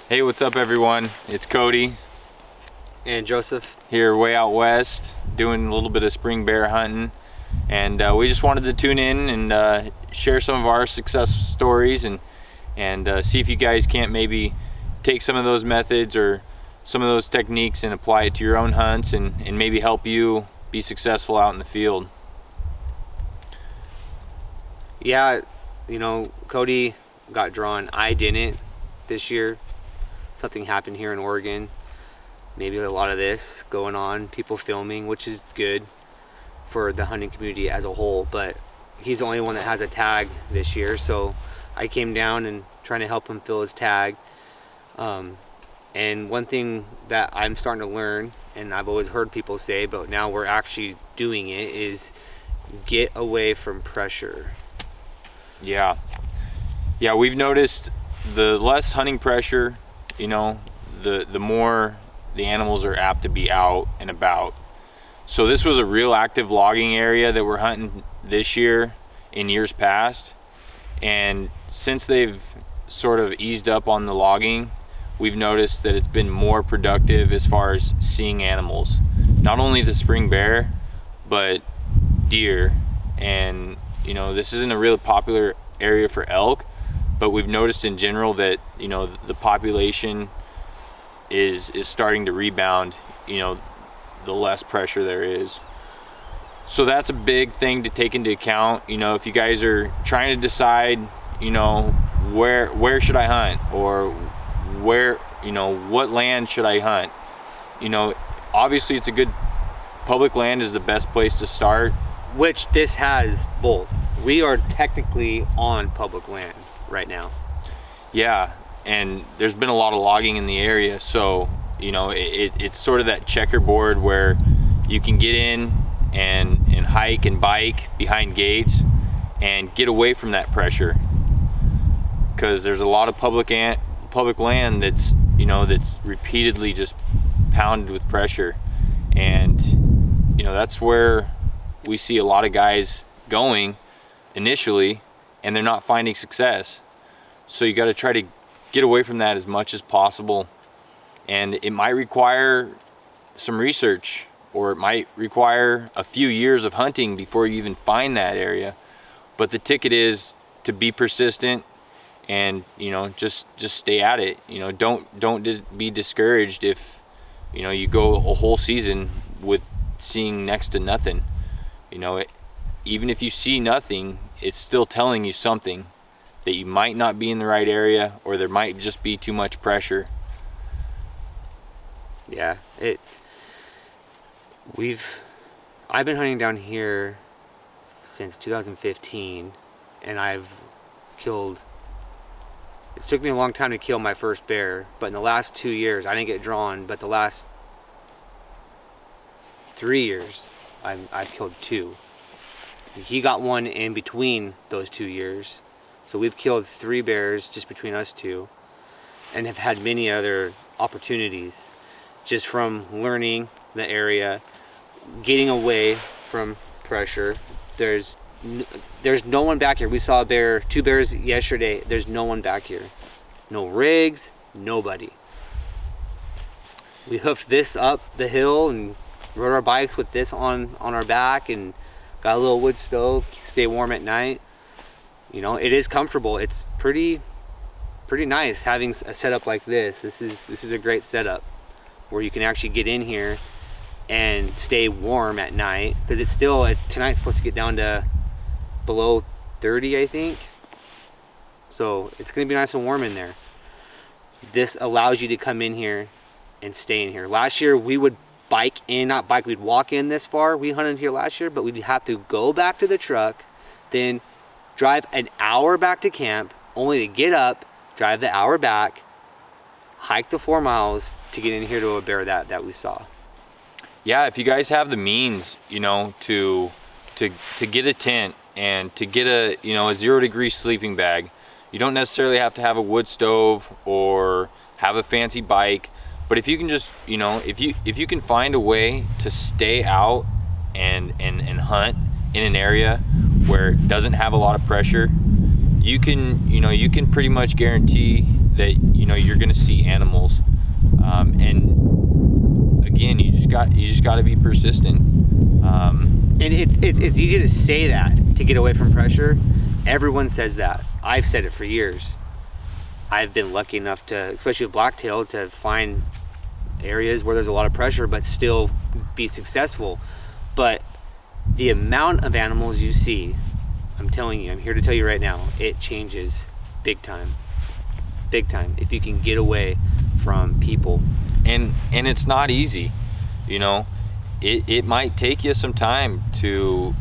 Hey, what's up everyone? It's Cody And Joseph. here way out west doing a little bit of spring bear hunting, and we just wanted to tune in and share some of our success stories and see if you guys can't maybe take some of those methods or some of those techniques and apply it to your own hunts and maybe help you be successful out in the field. Yeah, Cody got drawn. I didn't this year. Something happened here in Oregon. Maybe a lot of this going on, people filming, which is good for the hunting community as a whole, but he's the only one that has a tag this year, so I came down and trying to help him fill his tag. And one thing that I'm starting to learn, and I've always heard people say, but now we're actually doing it, is get away from pressure. Yeah, we've noticed the less hunting pressure, the more the animals are apt to be out and about. So this was a real active logging area that we're hunting this year in years past, and since they've sort of eased up on the logging, we've noticed that it's been more productive as far as seeing animals, not only the spring bear but deer. And this isn't a really popular area for elk, but we've noticed in general that the population is starting to rebound, the less pressure there is. So that's a big thing to take into account. If you guys are trying to decide, where should I hunt, or what land should I hunt, obviously it's a good public land is the best place to start. Which this has both. We are technically on public land right now. Yeah, and there's been a lot of logging in the area, so it's sort of that checkerboard where you can get in and hike and bike behind gates and get away from that pressure, because there's a lot of public land that's that's repeatedly just pounded with pressure, and that's where we see a lot of guys going initially and they're not finding success. So you got to try to get away from that as much as possible, and it might require some research, or it might require a few years of hunting before you even find that area. But the ticket is to be persistent and just stay at it. Don't be discouraged if you go a whole season with seeing next to nothing. Even if you see nothing, it's still telling you something, that you might not be in the right area, or there might just be too much pressure. Yeah, I've been hunting down here since 2015, and it took me a long time to kill my first bear, but in the last 2 years, I didn't get drawn, but the last 3 years, I've killed 2. He got one in between those 2 years. So we've killed 3 bears just between us two, and have had many other opportunities just from learning the area, getting away from pressure. There's no one back here. We saw 2 bears yesterday. There's no one back here. No rigs, nobody. We hoofed this up the hill and rode our bikes with this on our back, and got a little wood stove, stay warm at night. It is comfortable. It's pretty nice having a setup like this. This is a great setup where you can actually get in here and stay warm at night, because it's still tonight's supposed to get down to below 30, I think. So it's gonna be nice and warm in there. This allows you to come in here and stay in here. Last year we would we'd walk in this far. We hunted here last year, but we'd have to go back to the truck, then drive an hour back to camp, only to get up, drive the hour back, hike the 4 miles to get in here to a bear that we saw. Yeah, if you guys have the means, to get a tent and to get a 0-degree sleeping bag, you don't necessarily have to have a wood stove or have a fancy bike. But if you can just, if you can find a way to stay out and hunt in an area where it doesn't have a lot of pressure, you can pretty much guarantee that you're going to see animals. And again, you just got to be persistent. And it's easy to say that, to get away from pressure. Everyone says that. I've said it for years. I've been lucky enough to, especially with blacktail, to find areas where there's a lot of pressure but still be successful. But the amount of animals you see, I'm telling you, I'm here to tell you right now, it changes big time. Big time. If you can get away from people. And it's not easy, It might take you some time to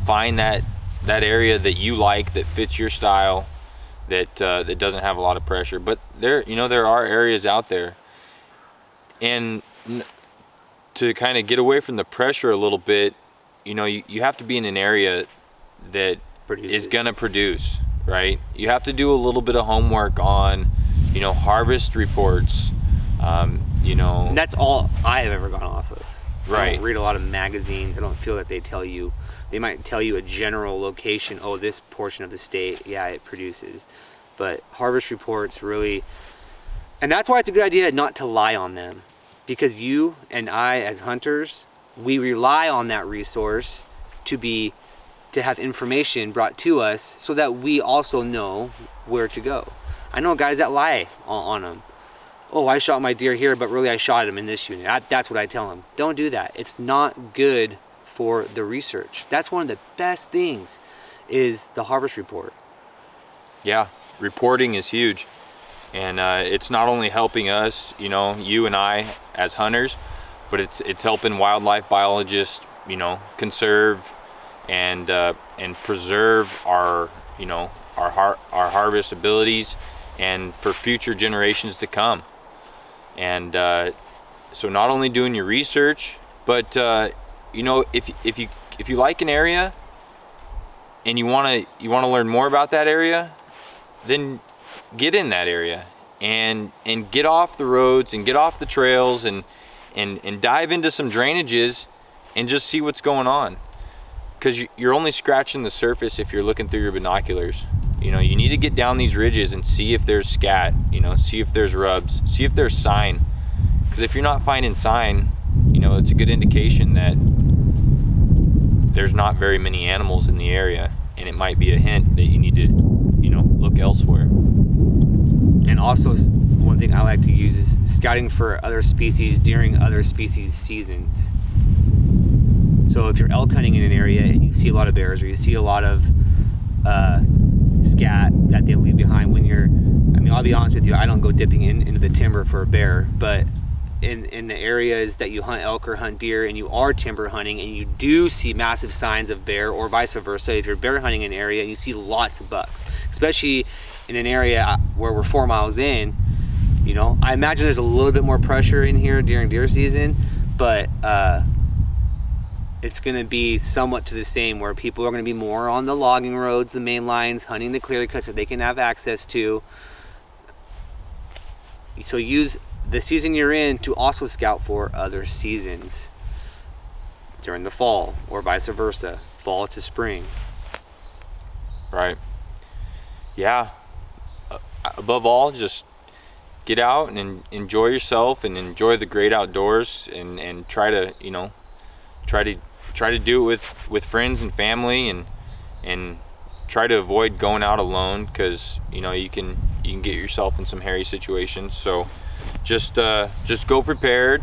find that area that you like, that fits your style, that doesn't have a lot of pressure. But there are areas out there. And to kind of get away from the pressure a little bit, you have to be in an area that is going to produce, right? You have to do a little bit of homework on, harvest reports, And that's all I have ever gone off of. Right. I don't read a lot of magazines. I don't feel that they might tell you a general location. Oh, this portion of the state, yeah, it produces. But harvest reports really, and that's why it's a good idea not to lie on them. Because you and I, as hunters, we rely on that resource to have information brought to us so that we also know where to go. I know guys that lie on them. Oh, I shot my deer here, but really I shot him in this unit. That's what I tell them. Don't do that. It's not good for the research. That's one of the best things, is the harvest report. Yeah, reporting is huge. And it's not only helping us, you and I as hunters, but it's helping wildlife biologists, conserve and preserve our harvest abilities, and for future generations to come. And so not only doing your research, but if you like an area and you want to learn more about that area, then get in that area and get off the roads and get off the trails and dive into some drainages and just see what's going on. Because you're only scratching the surface if you're looking through your binoculars. You need to get down these ridges and see if there's scat, see if there's rubs, see if there's sign. Because if you're not finding sign, it's a good indication that there's not very many animals in the area, and it might be a hint that you need to, look elsewhere. And also, one thing I like to use is scouting for other species during other species seasons. So if you're elk hunting in an area and you see a lot of bears, or you see a lot of scat that they leave behind I'll be honest with you, I don't go dipping into the timber for a bear, but in the areas that you hunt elk or hunt deer and you are timber hunting and you do see massive signs of bear, or vice versa, if you're bear hunting in an area and you see lots of bucks, especially in an area where we're 4 miles in, I imagine there's a little bit more pressure in here during deer season, but it's going to be somewhat to the same, where people are going to be more on the logging roads, the main lines, hunting the clear cuts that they can have access to. So use the season you're in to also scout for other seasons during the fall, or vice versa, fall to spring. Right. Yeah. Above all, just get out and enjoy yourself and enjoy the great outdoors, and try to do it with friends and family, and try to avoid going out alone, because you can get yourself in some hairy situations. So just go prepared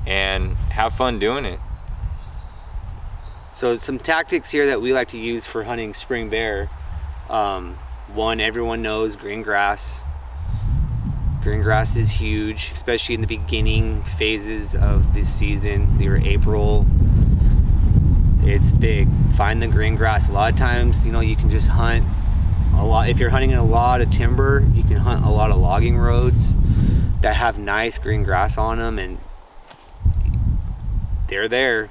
and have fun doing it. So some tactics here that we like to use for hunting spring bear. One, everyone knows green grass. Green grass is huge, especially in the beginning phases of this season, your April. It's big. Find the green grass. A lot of times, you can just hunt a lot. If you're hunting in a lot of timber, you can hunt a lot of logging roads that have nice green grass on them, and they're there.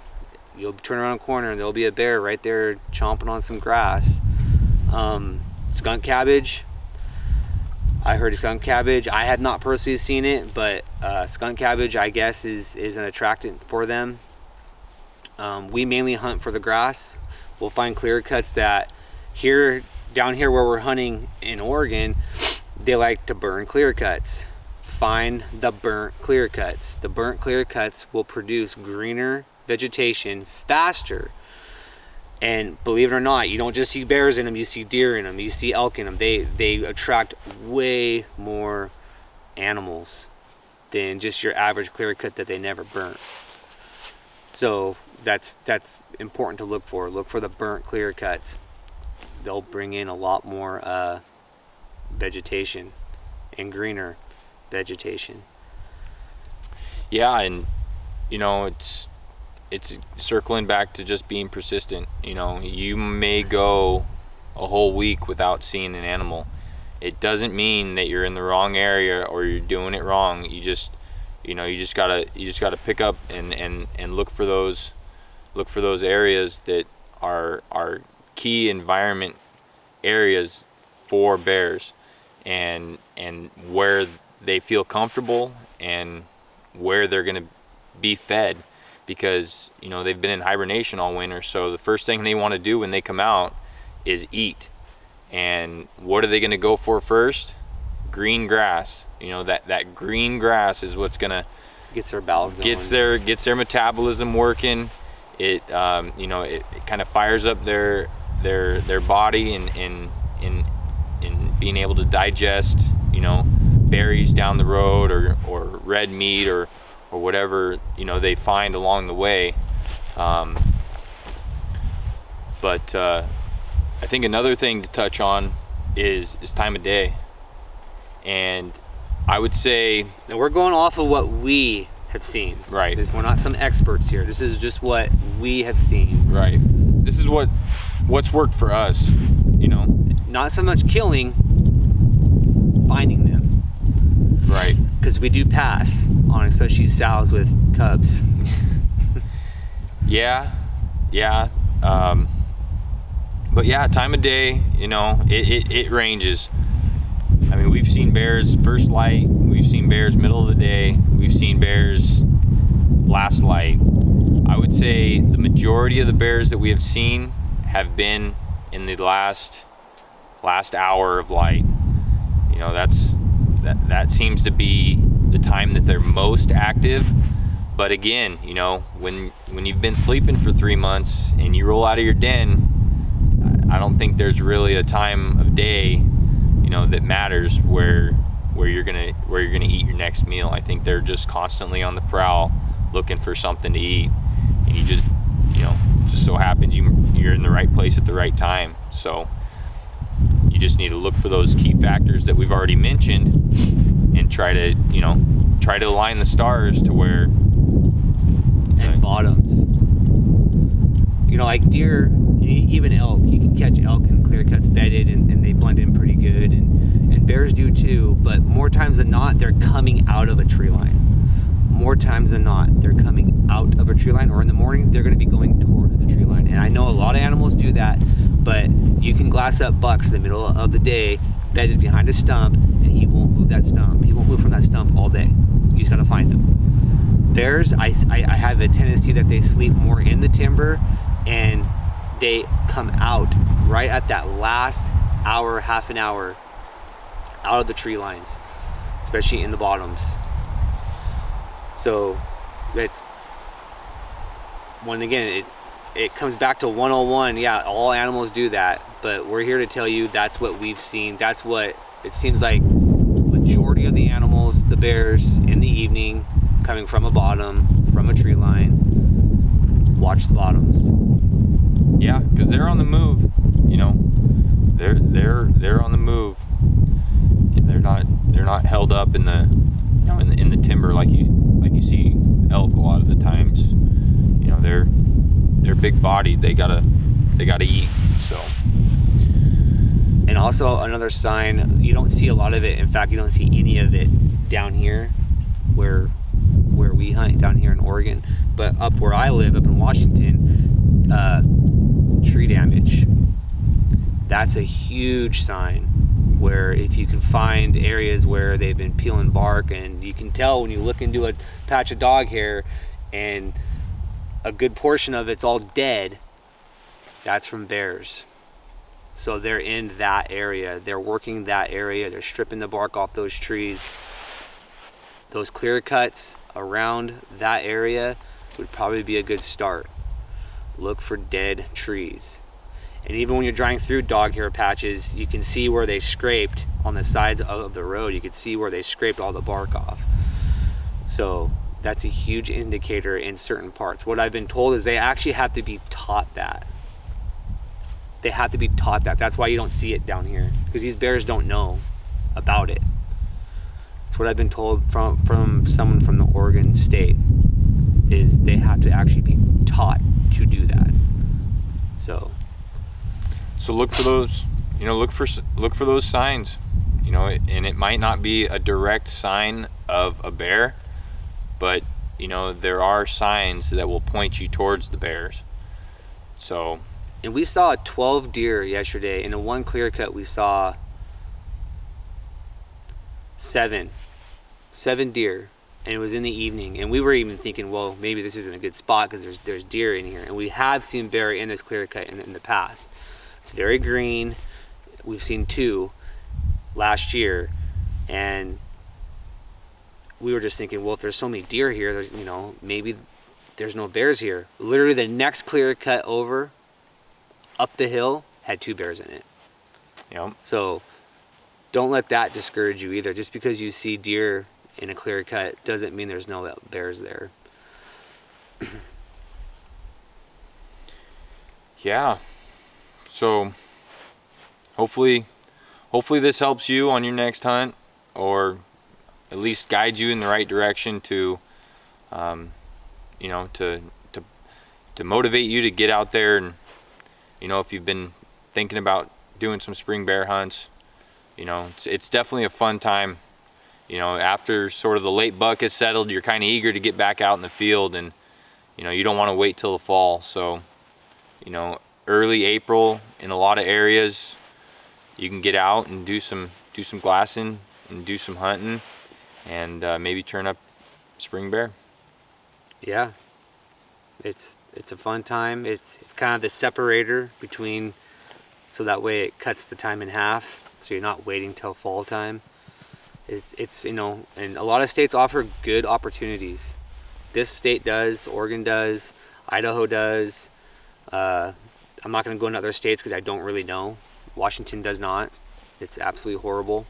You'll turn around a corner and there'll be a bear right there chomping on some grass. Skunk cabbage. I heard skunk cabbage. I had not personally seen it, but skunk cabbage, I guess, is an attractant for them. We mainly hunt for the grass. We'll find clear cuts that down here where we're hunting in Oregon, They like to burn clear cuts. Find the burnt clear cuts. The burnt clear cuts will produce greener vegetation faster. And believe it or not, you don't just see bears in them, you see deer in them, you see elk in them. They attract way more animals than just your average clear cut that they never burnt. So that's important to look for. Look for the burnt clear cuts. They'll bring in a lot more vegetation and greener vegetation. Yeah, and you know, it's circling back to just being persistent. You know, you may go a whole week without seeing an animal. It doesn't mean that you're in the wrong area or you're doing it wrong. You just gotta pick up and look for those areas that are key environment areas for bears, and where they feel comfortable and where they're gonna be fed, because you know they've been in hibernation all winter. So the first thing they want to do when they come out is eat. And what are they going to go for first? Green grass. You know, that green grass is what's going to Gets their bowels going. gets their metabolism working. It you know, it kind of fires up their body in being able to digest, you know, berries down the road, or red meat, or whatever, you know, they find along the way. But I think another thing to touch on is time of day. And I would say, and we're going off of what we have seen. Right. We're not some experts here. This is just what we have seen. Right. This is what's worked for us, you know. Not so much killing, finding them. Right. Because we do pass on, especially sows with cubs. Yeah. But yeah, time of day, you know, it ranges. I mean, we've seen bears first light, we've seen bears middle of the day, we've seen bears last light. I would say the majority of the bears that we have seen have been in the last hour of light. You know, that seems to be the time that they're most active. But again, you know, when you've been sleeping for 3 months and you roll out of your den, I don't think there's really a time of day, you know, that matters where you're gonna eat your next meal. I think they're just constantly on the prowl, looking for something to eat, and you just so happens you're in the right place at the right time. So you just need to look for those key factors that we've already mentioned, and try to align the stars to where. And bottoms. You know, like deer, even elk, you can catch elk in clear cuts bedded, and they blend in pretty good, and bears do too, but more times than not, they're coming out of a tree line. More times than not, they're coming out of a tree line, or in the morning, they're gonna be going towards the tree line. And I know a lot of animals do that, but you can glass up bucks in the middle of the day, bedded behind a stump, and he won't move that stump. He won't move from that stump all day. You just gotta find him. Bears, I have a tendency that they sleep more in the timber, and they come out right at that last hour, half an hour, out of the tree lines, especially in the bottoms. So it's, it comes back to 101. Yeah, all animals do that, but we're here to tell you that's what we've seen. That's what it seems like. Majority of the animals, the bears, in the evening, coming from a bottom, from a tree line. Watch the bottoms. Yeah, because they're on the move. You know, they're on the move. They're not held up in the, you know, in the timber like you see elk a lot of the times. You know, they're big bodied. They gotta eat. So. And also another sign, you don't see a lot of it. In fact, you don't see any of it down here where we hunt, down here in Oregon. But up where I live, up in Washington, tree damage. That's a huge sign, where if you can find areas where they've been peeling bark, and you can tell when you look into a patch of dog hair and a good portion of it's all dead, that's from bears. So they're in that area. They're working that area. They're stripping the bark off those trees. Those clear cuts around that area would probably be a good start. Look for dead trees. And even when you're driving through dog hair patches, you can see where they scraped on the sides of the road. You can see where they scraped all the bark off. So that's a huge indicator in certain parts. What I've been told is they actually have to be taught that. They have to be taught that. That's why you don't see it down here, because these bears don't know about it. That's what I've been told from someone from the Oregon state, is they have to actually be taught to do that. So look for those, look for those signs, and it might not be a direct sign of a bear, but there are signs that will point you towards the bears. So, and we saw 12 deer yesterday. In the one clear cut, we saw seven deer, and it was in the evening. And we were even thinking, well, maybe this isn't a good spot because there's deer in here. And we have seen bear in this clear cut in the past. It's very green. We've seen 2 last year, and we were just thinking, well, if there's so many deer here, there's, maybe there's no bears here. Literally the next clear cut over, up the hill, had 2 bears in it. Yep. So don't let that discourage you either. Just because you see deer in a clear cut doesn't mean there's no bears there. Yeah. So hopefully this helps you on your next hunt, or at least guides you in the right direction to to motivate you to get out there. And if you've been thinking about doing some spring bear hunts, it's definitely a fun time. After sort of the late buck is settled, you're kind of eager to get back out in the field, and you don't want to wait till the fall. So early April in a lot of areas, you can get out and do some glassing and do some hunting, and maybe turn up spring bear. Yeah, it's a fun time. It's kind of the separator between, so that way it cuts the time in half, so you're not waiting till fall time. It's and a lot of states offer good opportunities. This state does, Oregon does, Idaho does. I'm not going to go into other states because I don't really know. Washington does not. It's absolutely horrible.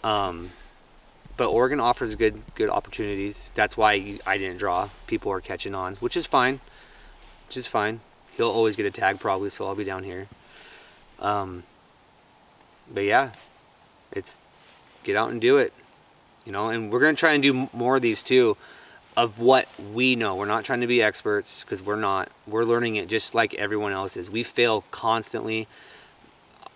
But Oregon offers good opportunities. That's why I didn't draw. People are catching on, which is fine. He'll always get a tag probably, so I'll be down here. But yeah, it's get out and do it. And we're going to try and do more of these too, of what we know. We're not trying to be experts, because we're not. We're learning it just like everyone else is. We fail constantly.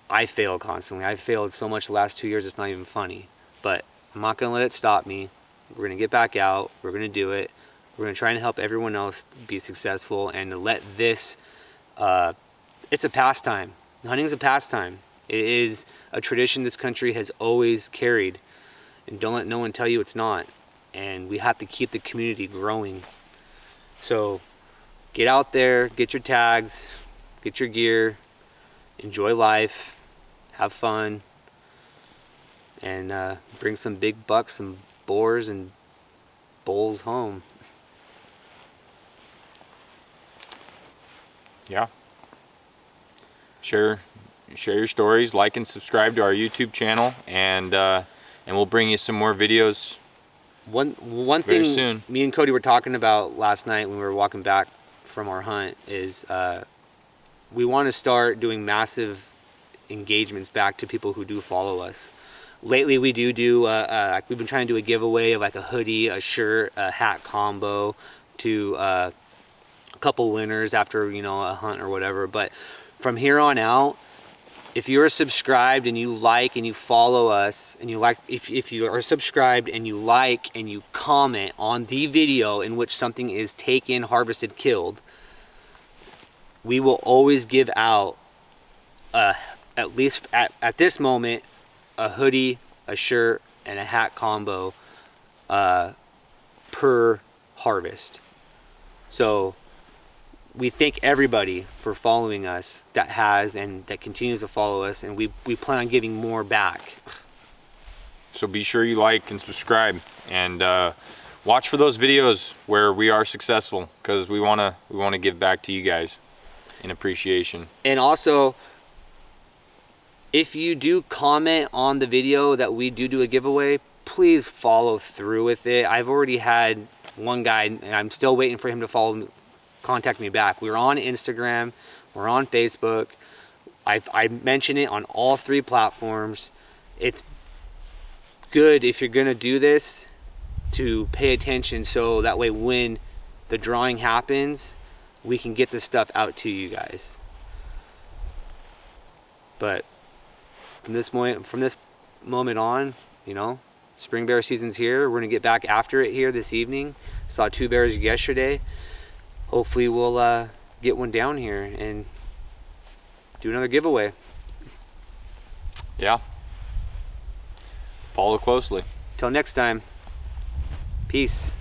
I fail constantly. I've failed so much the last 2 years, it's not even funny. But I'm not going to let it stop me. We're going to get back out. We're going to do it. We're going to try and help everyone else be successful, and to let this, it's a pastime. Hunting is a pastime. It is a tradition this country has always carried, and don't let no one tell you it's not. And we have to keep the community growing. So get out there, get your tags, get your gear, enjoy life, have fun, and bring some big bucks, some boars and bulls home. Yeah. Share your stories, like and subscribe to our YouTube channel, and we'll bring you some more videos. One very thing soon. Me and Cody were talking about last night when we were walking back from our hunt is we want to start doing massive engagements back to people who do follow us. Lately we do we've been trying to do a giveaway of like a hoodie, a shirt, a hat combo to a couple winners after a hunt or whatever. But from here on out, if you're subscribed and you like and you follow us, and you like, if you are subscribed and you like and you comment on the video in which something is taken, harvested, killed, we will always give out at least at this moment a hoodie, a shirt, and a hat combo per harvest. So we thank everybody for following us that has and that continues to follow us, and we plan on giving more back. So be sure you like and subscribe, and watch for those videos where we are successful, because we wanna give back to you guys in appreciation. And also, if you do comment on the video that we do a giveaway, please follow through with it. I've already had one guy, and I'm still waiting for him to contact me back. We're on Instagram, we're on Facebook. I mention it on all 3 platforms. It's good if you're gonna do this to pay attention, so that way when the drawing happens, we can get this stuff out to you guys. But from this moment on, you know, spring bear season's here. We're gonna get back after it here this evening. Saw 2 bears yesterday. Hopefully we'll get one down here and do another giveaway. Yeah. Follow closely. Till next time, peace.